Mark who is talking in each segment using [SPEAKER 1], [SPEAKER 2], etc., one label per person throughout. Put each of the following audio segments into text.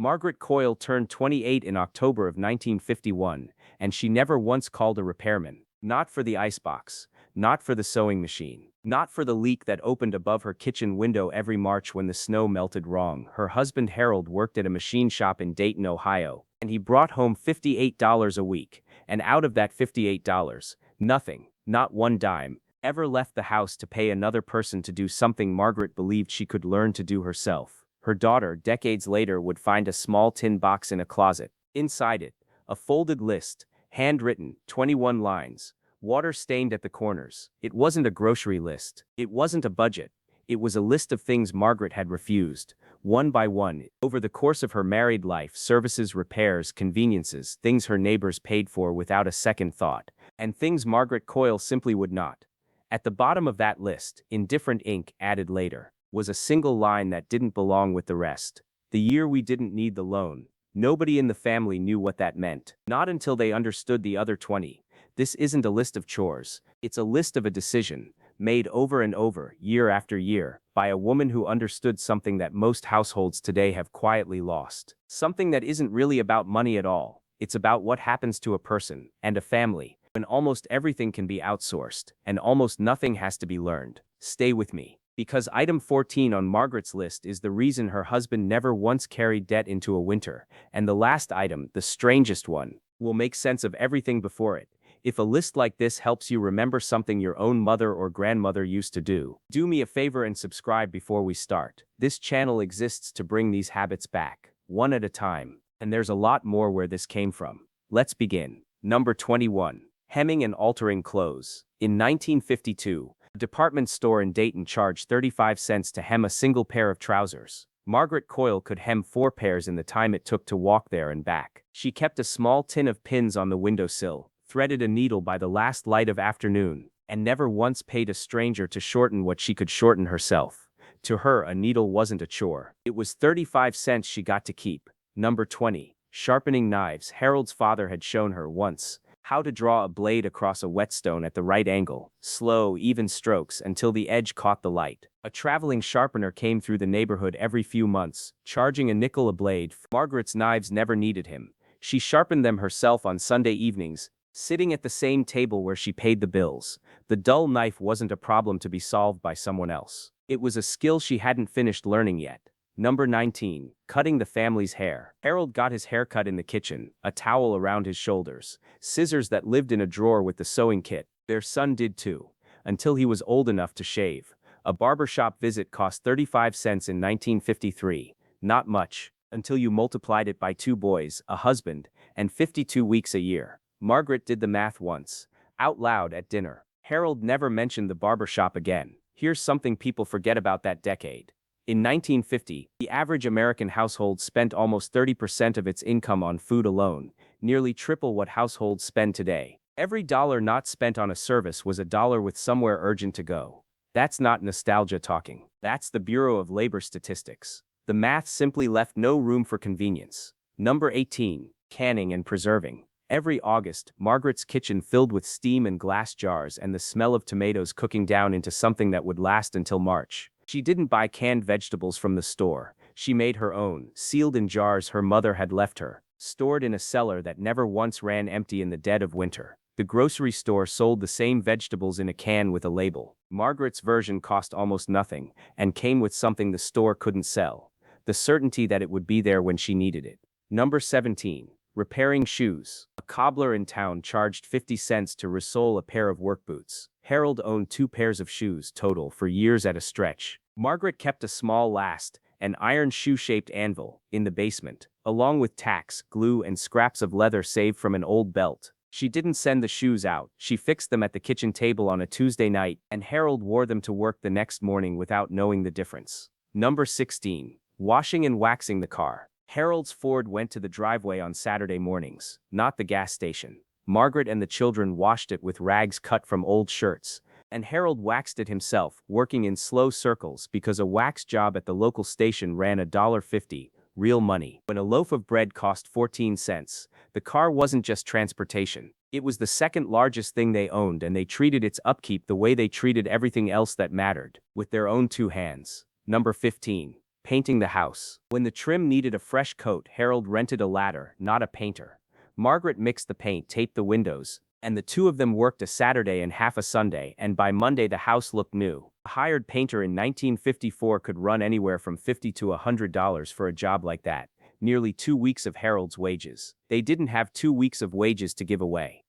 [SPEAKER 1] Margaret Coyle turned 28 in October of 1951, and she never once called a repairman. Not for the icebox, not for the sewing machine, not for the leak that opened above her kitchen window every March when the snow melted wrong. Her husband Harold worked at a machine shop in Dayton, Ohio, and he brought home $58 a week, and out of that $58, nothing, not one dime, ever left the house to pay another person to do something Margaret believed she could learn to do herself. Her daughter, decades later, would find a small tin box in a closet. Inside it, a folded list, handwritten, 21 lines, water-stained at the corners. It wasn't a grocery list. It wasn't a budget. It was a list of things Margaret had refused, one by one, over the course of her married life: services, repairs, conveniences, things her neighbors paid for without a second thought, and things Margaret Coyle simply would not. At the bottom of that list, in different ink added later, was a single line that didn't belong with the rest. The year we didn't need the loan. Nobody in the family knew what that meant. Not until they understood the other 20. This isn't a list of chores. It's a list of a decision, made over and over, year after year, by a woman who understood something that most households today have quietly lost. Something that isn't really about money at all. It's about what happens to a person and a family when almost everything can be outsourced and almost nothing has to be learned. Stay with me, because item 14 on Margaret's list is the reason her husband never once carried debt into a winter, and the last item, the strangest one, will make sense of everything before it. If a list like this helps you remember something your own mother or grandmother used to do me a favor and subscribe before we start. This channel exists to bring these habits back, one at a time, and there's a lot more where this came from. Let's begin. Number 21. Hemming and altering clothes. In 1952, a department store in Dayton charged 35 cents to hem a single pair of trousers. Margaret Coyle could hem 4 pairs in the time it took to walk there and back. She kept a small tin of pins on the windowsill, threaded a needle by the last light of afternoon, and never once paid a stranger to shorten what she could shorten herself. To her, a needle wasn't a chore. It was 35 cents she got to keep. Number 20. Sharpening knives. Harold's father had shown her once how to draw a blade across a whetstone at the right angle, slow, even strokes until the edge caught the light. A traveling sharpener came through the neighborhood every few months, charging a nickel a blade. Margaret's knives never needed him. She sharpened them herself on Sunday evenings, sitting at the same table where she paid the bills. The dull knife wasn't a problem to be solved by someone else. It was a skill she hadn't finished learning yet. Number 19. Cutting the family's hair. Harold got his hair cut in the kitchen, a towel around his shoulders, scissors that lived in a drawer with the sewing kit. Their son did too, until he was old enough to shave. A barbershop visit cost 35 cents in 1953. Not much, until you multiplied it by 2 boys, a husband, and 52 weeks a year. Margaret did the math once, out loud at dinner. Harold never mentioned the barbershop again. Here's something people forget about that decade. In 1950, the average American household spent almost 30% of its income on food alone, nearly triple what households spend today. Every dollar not spent on a service was a dollar with somewhere urgent to go. That's not nostalgia talking. That's the Bureau of Labor Statistics. The math simply left no room for convenience. Number 18. Canning and preserving. Every August, Margaret's kitchen filled with steam and glass jars and the smell of tomatoes cooking down into something that would last until March. She didn't buy canned vegetables from the store. She made her own, sealed in jars her mother had left her, stored in a cellar that never once ran empty in the dead of winter. The grocery store sold the same vegetables in a can with a label. Margaret's version cost almost nothing and came with something the store couldn't sell: the certainty that it would be there when she needed it. Number 17. Repairing shoes. A cobbler in town charged 50 cents to resole a pair of work boots. Harold owned 2 pairs of shoes total for years at a stretch. Margaret kept a small last, an iron shoe-shaped anvil, in the basement, along with tacks, glue, and scraps of leather saved from an old belt. She didn't send the shoes out. She fixed them at the kitchen table on a Tuesday night, and Harold wore them to work the next morning without knowing the difference. Number 16. Washing and waxing the car. Harold's Ford went to the driveway on Saturday mornings, not the gas station. Margaret and the children washed it with rags cut from old shirts, and Harold waxed it himself, working in slow circles because a wax job at the local station ran $1.50, real money. When a loaf of bread cost 14 cents, the car wasn't just transportation. It was the second largest thing they owned, and they treated its upkeep the way they treated everything else that mattered, with their own 2 hands. Number 15. painting the house. When the trim needed a fresh coat, Harold rented a ladder, not a painter. Margaret mixed the paint, taped the windows, and the two of them worked a Saturday and half a Sunday, and by Monday the house looked new. A hired painter in 1954 could run anywhere from $50 to $100 for a job like that, nearly 2 weeks of Harold's wages. They didn't have 2 weeks of wages to give away,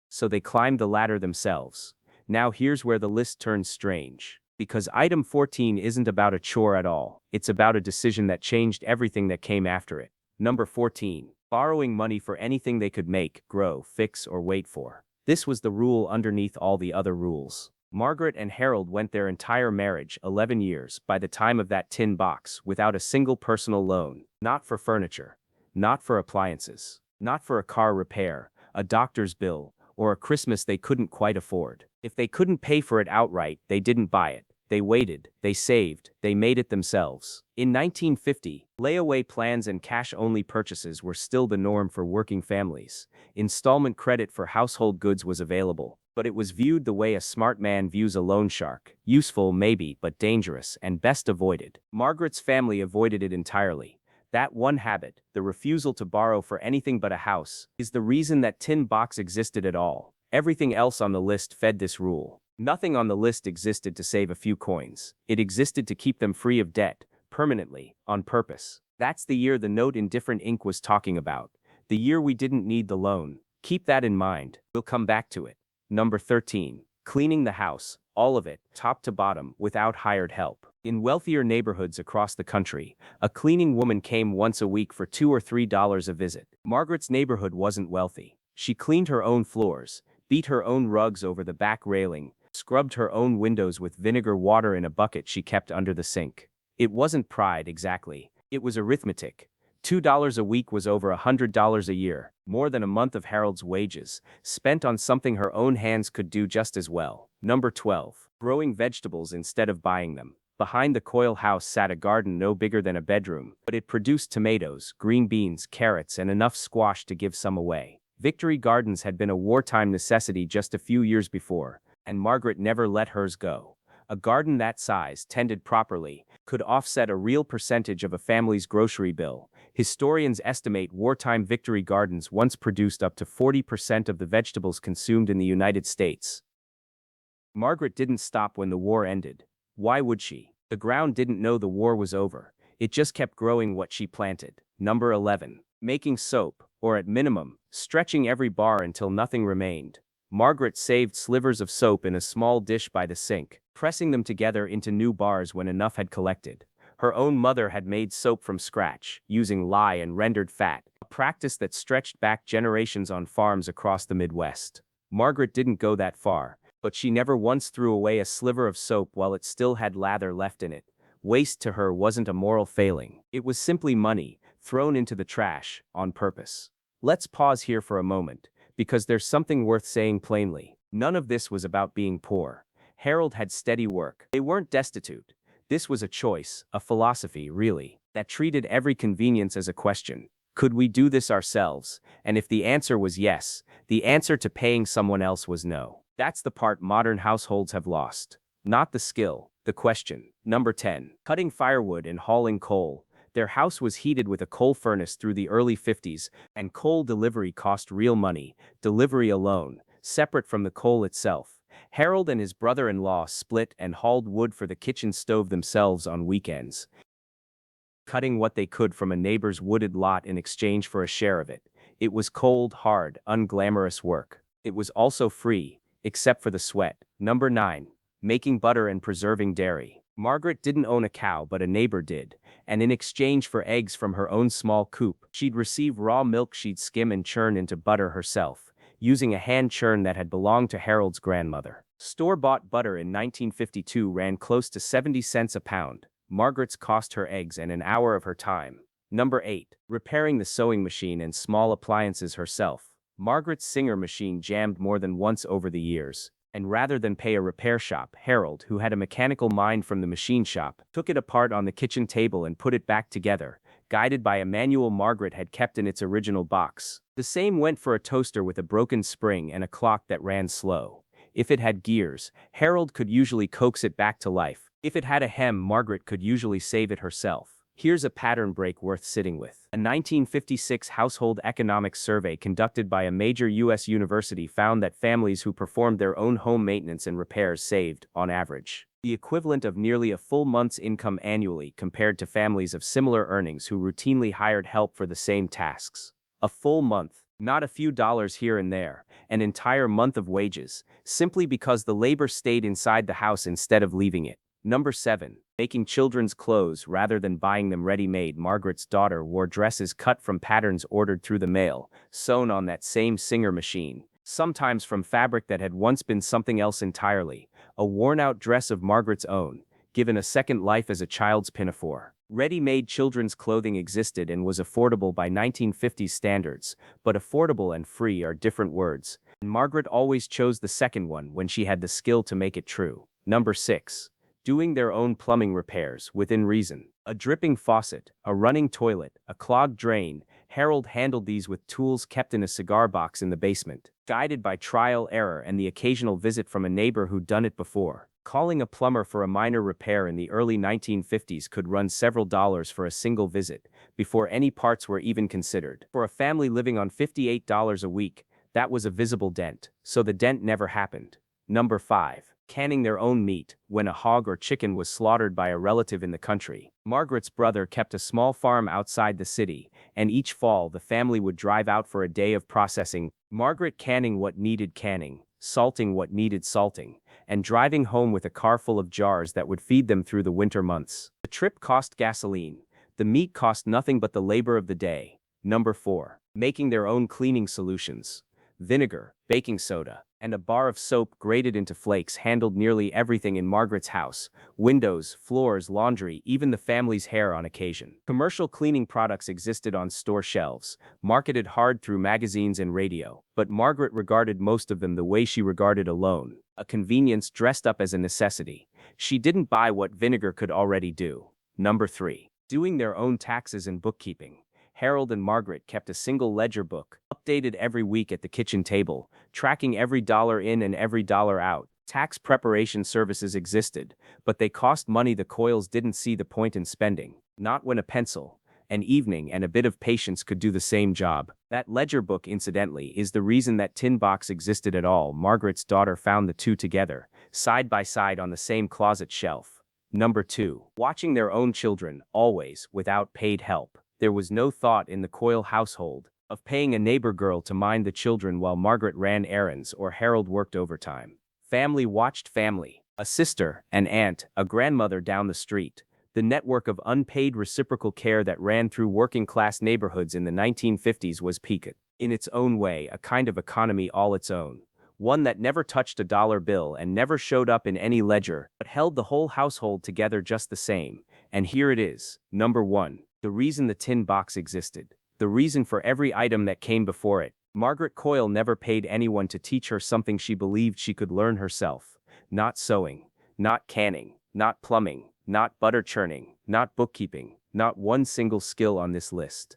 [SPEAKER 1] so they climbed the ladder themselves. Now here's where the list turns strange. Because item 14 isn't about a chore at all, it's about a decision that changed everything that came after it. Number 14. Borrowing money for anything they could make, grow, fix, or wait for. This was the rule underneath all the other rules. Margaret and Harold went their entire marriage, 11 years, by the time of that tin box, without a single personal loan. Not for furniture, not for appliances, not for a car repair, a doctor's bill, or a Christmas they couldn't quite afford. If they couldn't pay for it outright, they didn't buy it. They waited, they saved, they made it themselves. In 1950, layaway plans and cash-only purchases were still the norm for working families. Installment credit for household goods was available, but it was viewed the way a smart man views a loan shark: useful maybe, but dangerous, and best avoided. Margaret's family avoided it entirely. That one habit, the refusal to borrow for anything but a house, is the reason that tin box existed at all. Everything else on the list fed this rule. Nothing on the list existed to save a few coins. It existed to keep them free of debt, permanently, on purpose. That's the year the note in different ink was talking about. The year we didn't need the loan. Keep that in mind. We'll come back to it. Number 13. Cleaning the house, all of it, top to bottom, without hired help. In wealthier neighborhoods across the country, a cleaning woman came once a week for $2 or $3 a visit. Margaret's neighborhood wasn't wealthy. She cleaned her own floors, beat her own rugs over the back railing, scrubbed her own windows with vinegar water in a bucket she kept under the sink. It wasn't pride exactly. It was arithmetic. $2 a week was over $100 a year, more than a month of Harold's wages, spent on something her own hands could do just as well. Number 12. Growing vegetables instead of buying them. Behind the Coyle house sat a garden no bigger than a bedroom, but it produced tomatoes, green beans, carrots, and enough squash to give some away. Victory gardens had been a wartime necessity just a few years before, and Margaret never let hers go. A garden that size, tended properly, could offset a real percentage of a family's grocery bill. Historians estimate wartime victory gardens once produced up to 40% of the vegetables consumed in the United States. Margaret didn't stop when the war ended. Why would she? The ground didn't know the war was over. It just kept growing what she planted. Number 11. Making soap, or at minimum, stretching every bar until nothing remained. Margaret saved slivers of soap in a small dish by the sink, pressing them together into new bars when enough had collected. Her own mother had made soap from scratch, using lye and rendered fat, a practice that stretched back generations on farms across the Midwest. Margaret didn't go that far, but she never once threw away a sliver of soap while it still had lather left in it. Waste to her wasn't a moral failing. It was simply money, thrown into the trash, on purpose. Let's pause here for a moment, because there's something worth saying plainly. None of this was about being poor. Harold had steady work. They weren't destitute. This was a choice, a philosophy, really, that treated every convenience as a question. Could we do this ourselves? And if the answer was yes, the answer to paying someone else was no. That's the part modern households have lost. Not the skill, the question. Number 10. Cutting firewood and hauling coal. Their house was heated with a coal furnace through the early 50s, and coal delivery cost real money, delivery alone, separate from the coal itself. Harold and his brother-in-law split and hauled wood for the kitchen stove themselves on weekends, cutting what they could from a neighbor's wooded lot in exchange for a share of it. It was cold, hard, unglamorous work. It was also free, except for the sweat. Number 9. Making butter and preserving dairy. Margaret didn't own a cow, but a neighbor did, and in exchange for eggs from her own small coop, she'd receive raw milk she'd skim and churn into butter herself, using a hand churn that had belonged to Harold's grandmother. Store-bought butter in 1952 ran close to 70 cents a pound. Margaret's cost her eggs and an hour of her time. Number 8. Repairing the sewing machine and small appliances herself. Margaret's Singer machine jammed more than once over the years, and rather than pay a repair shop, Harold, who had a mechanical mind from the machine shop, took it apart on the kitchen table and put it back together, guided by a manual Margaret had kept in its original box. The same went for a toaster with a broken spring and a clock that ran slow. If it had gears, Harold could usually coax it back to life, If it had a hem, Margaret could usually save it herself. Here's a pattern break worth sitting with. A 1956 household economics survey conducted by a major U.S. university found that families who performed their own home maintenance and repairs saved, on average, the equivalent of nearly a full month's income annually compared to families of similar earnings who routinely hired help for the same tasks. A full month, not a few dollars here and there, an entire month of wages, simply because the labor stayed inside the house instead of leaving it. Number 7. Making children's clothes rather than buying them ready-made. Margaret's daughter wore dresses cut from patterns ordered through the mail, sewn on that same Singer machine, sometimes from fabric that had once been something else entirely, a worn-out dress of Margaret's own, given a second life as a child's pinafore. Ready-made children's clothing existed and was affordable by 1950s standards, but affordable and free are different words, and Margaret always chose the second one when she had the skill to make it true. Number 6. Doing their own plumbing repairs, within reason. A dripping faucet, a running toilet, a clogged drain, Harold handled these with tools kept in a cigar box in the basement, guided by trial, error, and the occasional visit from a neighbor who'd done it before. Calling a plumber for a minor repair in the early 1950s could run several dollars for a single visit, before any parts were even considered. For a family living on $58 a week, that was a visible dent, so the dent never happened. Number 5. Canning their own meat, when a hog or chicken was slaughtered by a relative in the country. Margaret's brother kept a small farm outside the city, and each fall the family would drive out for a day of processing, Margaret canning what needed canning, salting what needed salting, and driving home with a car full of jars that would feed them through the winter months. The trip cost gasoline. The meat cost nothing but the labor of the day. Number 4. Making their own cleaning solutions. Vinegar, baking soda, and a bar of soap grated into flakes handled nearly everything in Margaret's house: windows, floors, laundry, even the family's hair on occasion. Commercial cleaning products existed on store shelves, marketed hard through magazines and radio, but Margaret regarded most of them the way she regarded a loan, a convenience dressed up as a necessity. She didn't buy what vinegar could already do. Number 3. Doing their own taxes and bookkeeping. Harold and Margaret kept a single ledger book, updated every week at the kitchen table, tracking every dollar in and every dollar out. Tax preparation services existed, but they cost money the Coyles didn't see the point in spending. Not when a pencil, an evening, and a bit of patience could do the same job. That ledger book, incidentally, is the reason that tin box existed at all. Margaret's daughter found the two together, side by side on the same closet shelf. Number 2. Watching their own children, always, without paid help. There was no thought in the Coyle household of paying a neighbor girl to mind the children while Margaret ran errands or Harold worked overtime. Family watched family. A sister, an aunt, a grandmother down the street. The network of unpaid reciprocal care that ran through working-class neighborhoods in the 1950s was peaked. In its own way, a kind of economy all its own. One that never touched a dollar bill and never showed up in any ledger, but held the whole household together just the same. And here it is. Number 1. The reason the tin box existed. The reason for every item that came before it. Margaret Coyle never paid anyone to teach her something she believed she could learn herself. Not sewing, not canning, not plumbing, not butter churning, not bookkeeping, not one single skill on this list.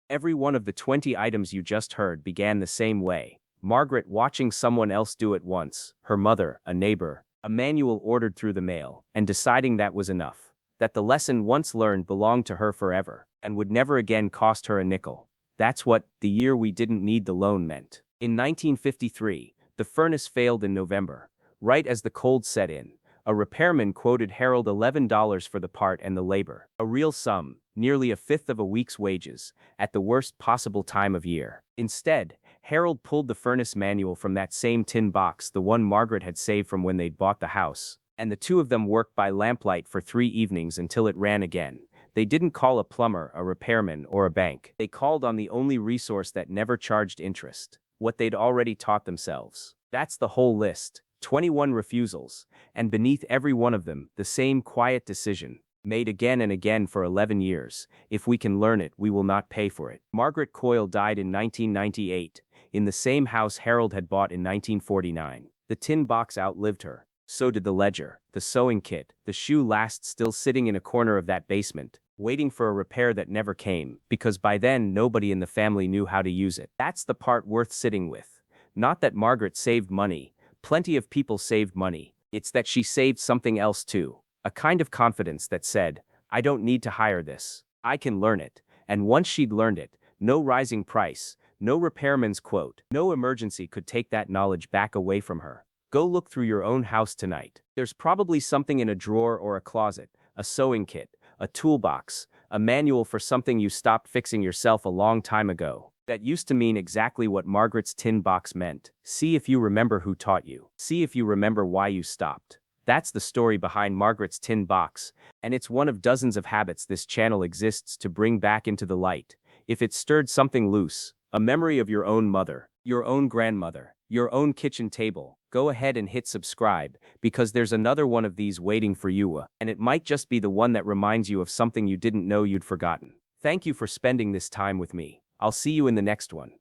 [SPEAKER 1] Every one of the 20 items you just heard began the same way. Margaret watching someone else do it once, her mother, a neighbor, a manual ordered through the mail, and deciding that was enough. That the lesson once learned belonged to her forever, and would never again cost her a nickel. That's what "the year we didn't need the loan" meant. In 1953, the furnace failed in November. Right as the cold set in, a repairman quoted Harold $11 for the part and the labor. A real sum, nearly a fifth of a week's wages, at the worst possible time of year. Instead, Harold pulled the furnace manual from that same tin box, the one Margaret had saved from when they'd bought the house, and the two of them worked by lamplight for 3 evenings until it ran again. They didn't call a plumber, a repairman, or a bank. They called on the only resource that never charged interest, what they'd already taught themselves. That's the whole list. 21 refusals, and beneath every one of them, the same quiet decision, made again and again for 11 years. If we can learn it, we will not pay for it. Margaret Coyle died in 1998, in the same house Harold had bought in 1949. The tin box outlived her. So did the ledger, the sewing kit, the shoe last still sitting in a corner of that basement, waiting for a repair that never came, because by then nobody in the family knew how to use it. That's the part worth sitting with. Not that Margaret saved money. Plenty of people saved money. It's that she saved something else too. A kind of confidence that said, I don't need to hire this. I can learn it. And once she'd learned it, no rising price, no repairman's quote, no emergency could take that knowledge back away from her. Go look through your own house tonight. There's probably something in a drawer or a closet, a sewing kit, a toolbox, a manual for something you stopped fixing yourself a long time ago. That used to mean exactly what Margaret's tin box meant. See if you remember who taught you. See if you remember why you stopped. That's the story behind Margaret's tin box, and it's one of dozens of habits this channel exists to bring back into the light. If it stirred something loose, a memory of your own mother, your own grandmother, your own kitchen table, go ahead and hit subscribe, because there's another one of these waiting for you, and it might just be the one that reminds you of something you didn't know you'd forgotten. Thank you for spending this time with me. I'll see you in the next one.